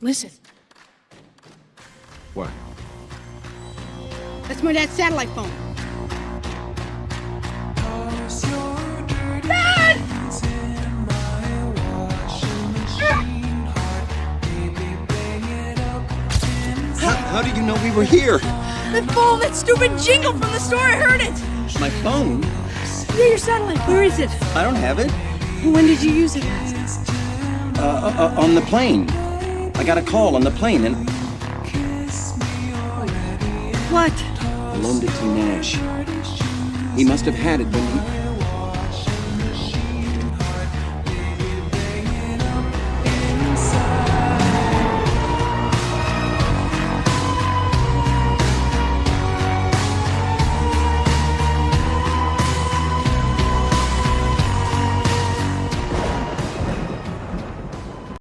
Listen. What? That's my dad's satellite phone. How did you know we were here? That phone, that stupid jingle from the store, I heard it! My phone? Yeah, your satellite, where is it? I don't have it. When did you use it? On the plane. I got a call on the plane and... What? I loaned it to Nash. He must have had it when he...